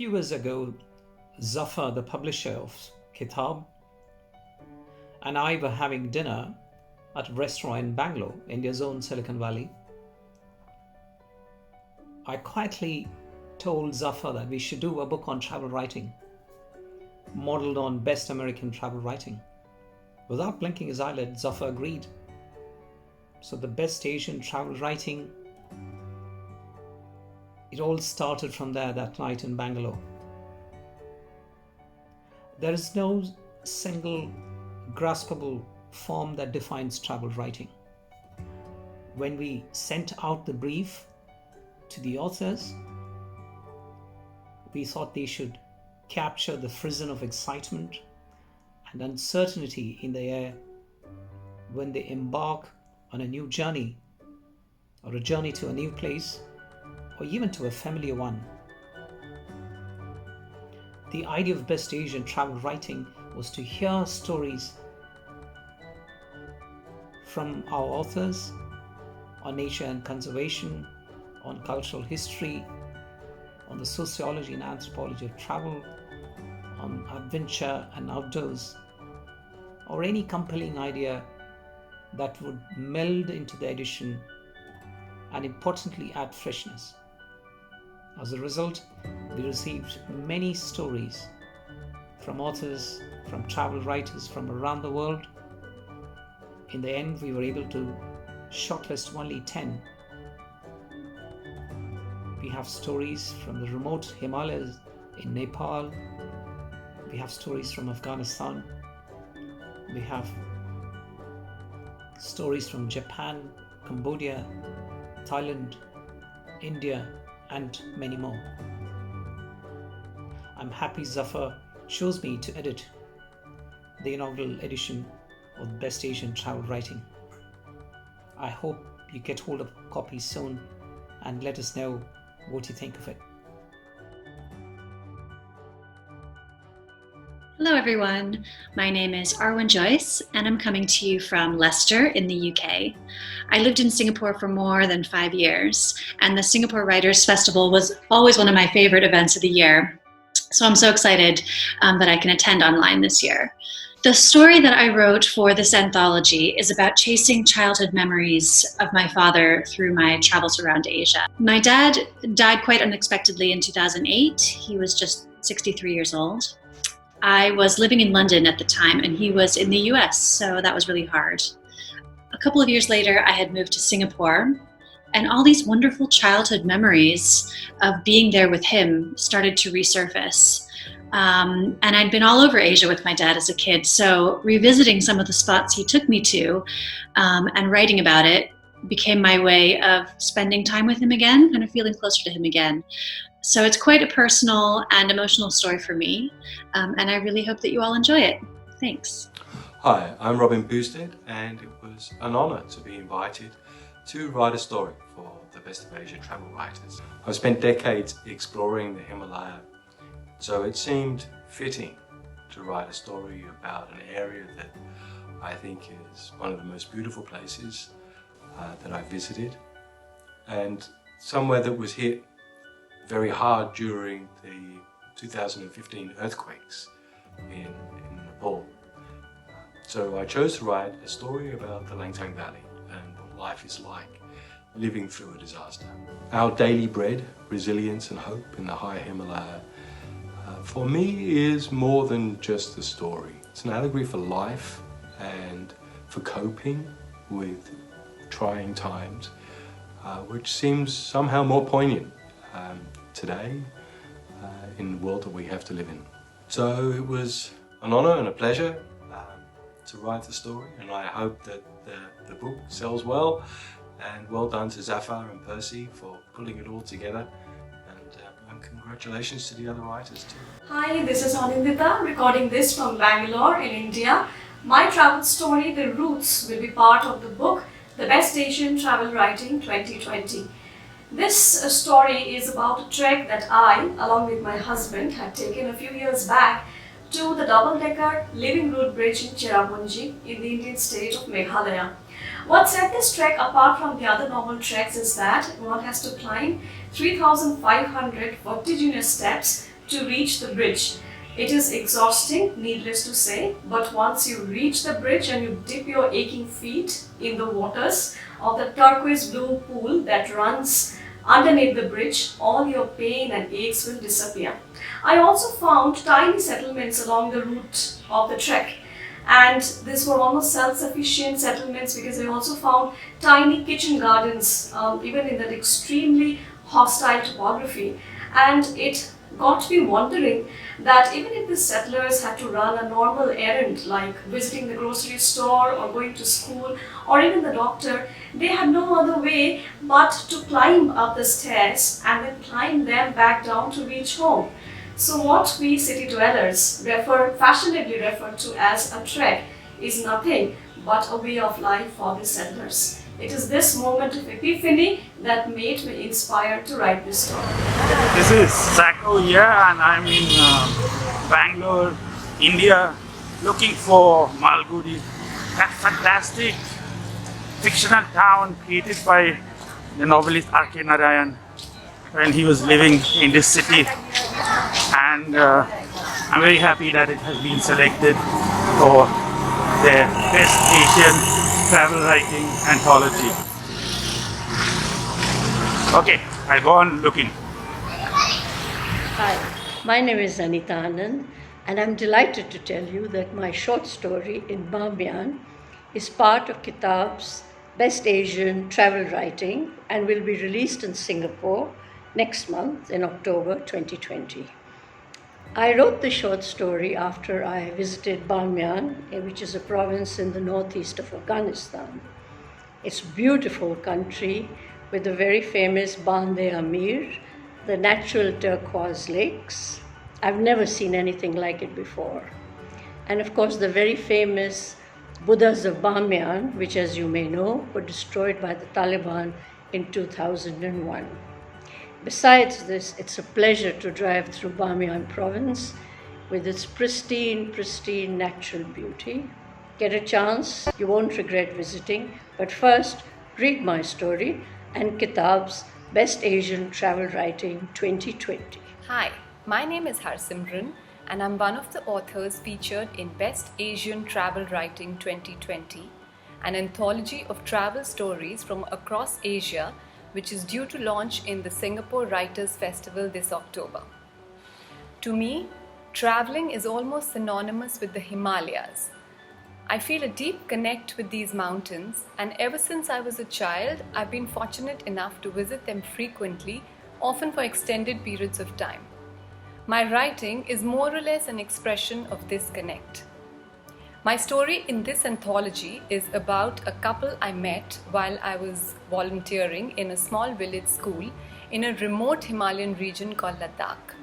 few years ago, Zafar, the publisher of Kitab, and I were having dinner at a restaurant in Bangalore, India's own Silicon Valley. I quietly told Zafar that we should do a book on travel writing, modeled on best American travel writing. Without blinking his eyelid, Zafar agreed. So the best Asian travel writing, it all started from there that night in Bangalore. There is no single graspable form that defines travel writing. When we sent out the brief to the authors, we thought they should capture the frisson of excitement and uncertainty in the air when they embark on a new journey, or a journey to a new place, or even to a familiar one. The idea of best Asian travel writing was to hear stories from our authors on nature and conservation, on cultural history, on the sociology and anthropology of travel, on adventure and outdoors, or any compelling idea that would meld into the edition and importantly add freshness. As a result, we received many stories from authors, from travel writers from around the world. In the end, we were able to shortlist only 10. We have stories from the remote Himalayas in Nepal. We have stories from Afghanistan. We have stories from Japan, Cambodia, Thailand, India, and many more. I'm happy Zafar chose me to edit the inaugural edition of Best Asian Travel Writing. I hope you get hold of a copy soon and let us know what you think of it. Hello everyone, my name is ARWEN JOYCE and I'm coming to you from Leicester in the UK. I lived in Singapore for more than 5 years and the Singapore Writers Festival was always one of my favorite events of the year. So I'm so excited that I can attend online this year. The story that I wrote for this anthology is about chasing childhood memories of my father through my travels around Asia. My dad died quite unexpectedly in 2008. He was just 63 years old. I was living in London at the time and he was in the US, so that was really hard. A couple of years later, I had moved to Singapore and all these wonderful childhood memories of being there with him started to resurface. And I'd been all over Asia with my dad as a kid, so revisiting some of the spots he took me to and writing about it became my way of spending time with him again, kind of feeling closer to him again. So it's quite a personal and emotional story for me, and I really hope that you all enjoy it. Thanks. Hi, I'm BOUSTEAD, and it was an honour to be invited to write a story for the Best of Asia Travel Writers. I've spent decades exploring the Himalaya, so it seemed fitting to write a story about an area that I think is one of the most beautiful places that I've visited, and somewhere that was hit very hard during the 2015 earthquakes in Nepal. So I chose to write a story about the Langtang Valley and what life is like living through a disaster. Our daily bread, resilience and hope in the high Himalaya, for me is more than just a story. It's an allegory for life and for coping with trying times, which seems somehow more poignant today in the world that we have to live in. So it was an honour and a pleasure to write the story, and I hope that the book sells well, and well done to Zafar and PERCY for pulling it all together, and congratulations to the other writers too. Hi, this is ANINDITA recording this from Bangalore in India. My travel story, The Roots, will be part of the book The Best Asian Travel Writing 2020. This story is about a trek that I, along with my husband, had taken a few years back to the double-decker Living Root Bridge in Cherrapunji in the Indian state of Meghalaya. What set this trek apart from the other normal treks is that one has to climb 3,500 vertiginous steps to reach the bridge. It is exhausting, needless to say, but once you reach the bridge and you dip your aching feet in the waters of the turquoise blue pool that runs underneath the bridge, all your pain and aches will disappear. I also found tiny settlements along the route of the trek, and these were almost self-sufficient settlements because I also found tiny kitchen gardens, even in that extremely hostile topography. And it got me wondering that even if the settlers had to run a normal errand like visiting the grocery store or going to school or even the doctor, they had no other way but to climb up the stairs and then climb them back down to reach home. So what we city dwellers fashionably refer to as a trek is nothing but a way of life for the settlers. It is this moment of epiphany that made me inspired to write this story. This is Sacco here, and I'm in Bangalore, India, looking for Malgudi, that fantastic fictional town created by the novelist R.K. Narayan when he was living in this city. And I'm very happy that it has been selected for the Best Asian Travel Writing Anthology. Okay, I'll go on looking. Hi, my name is ANITA ANAND, and I'm delighted to tell you that my short story in Bamiyan is part of Kitab's Best Asian Travel Writing and will be released in Singapore next month in October 2020. I wrote the short story after I visited Bamiyan, which is a province in the northeast of Afghanistan. It's a beautiful country with the very famous Band-e-Amir, the natural turquoise lakes. I've never seen anything like it before. And of course, the very famous Buddhas of Bamiyan, which, as you may know, were destroyed by the Taliban in 2001. Besides this, it's a pleasure to drive through Bamiyan province with its pristine natural beauty. Get a chance, you won't regret visiting. But first, read my story and Kitab's Best Asian Travel Writing 2020. Hi, my name is HARSIMRAN, and I'm one of the authors featured in Best Asian Travel Writing 2020, an anthology of travel stories from across Asia, which is due to launch in the Singapore Writers' Festival this October. To me, traveling is almost synonymous with the Himalayas. I feel a deep connect with these mountains, and ever since I was a child, I've been fortunate enough to visit them frequently, often for extended periods of time. My writing is more or less an expression of this connect. My story in this anthology is about a couple I met while I was volunteering in a small village school in a remote Himalayan region called Ladakh.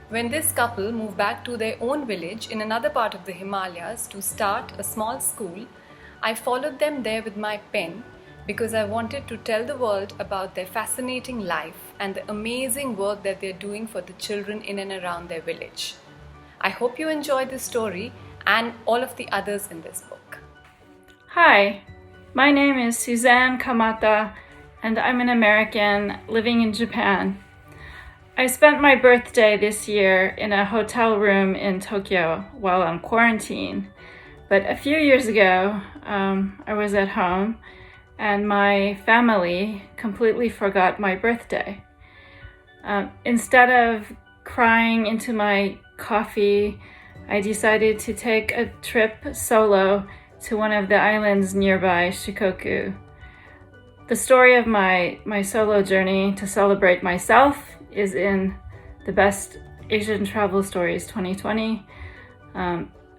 When this couple moved back to their own village in another part of the Himalayas to start a small school, I followed them there with my pen because I wanted to tell the world about their fascinating life and the amazing work that they're doing for the children in and around their village. I hope you enjoy this story and all of the others in this book. Hi, my name is Suzanne Kamata, and I'm an American living in Japan. I spent my birthday this year in a hotel room in Tokyo while on quarantine, but a few years ago, I was at home and my family completely forgot my birthday. Instead of crying into my coffee, I decided to take a trip solo to one of the islands nearby, Shikoku. The story of my solo journey to celebrate myself is in the Best Asian Travel Stories 2020,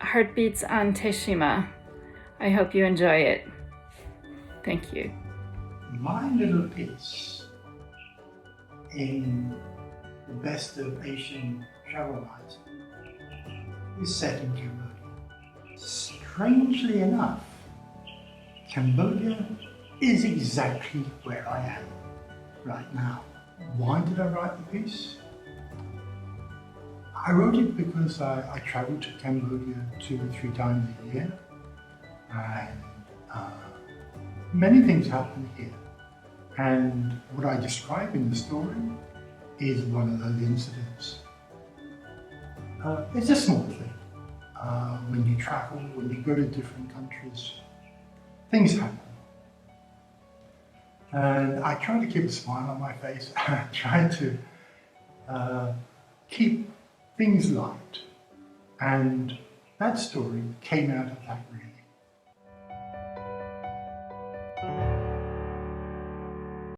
Heartbeats on Teshima. I hope you enjoy it. Thank you. My little piece in the Best of Asian Travel Writing is set in Cambodia. Strangely enough, Cambodia is exactly where I am right now. Why did I write the piece? I wrote it because I travel to Cambodia 2 or 3 times a year, and many things happen here. And what I describe in the story is one of those incidents. It's a small thing. When you travel, when you go to different countries, things happen. And I try to keep a smile on my face. I try to keep things light. And that story came out of that really.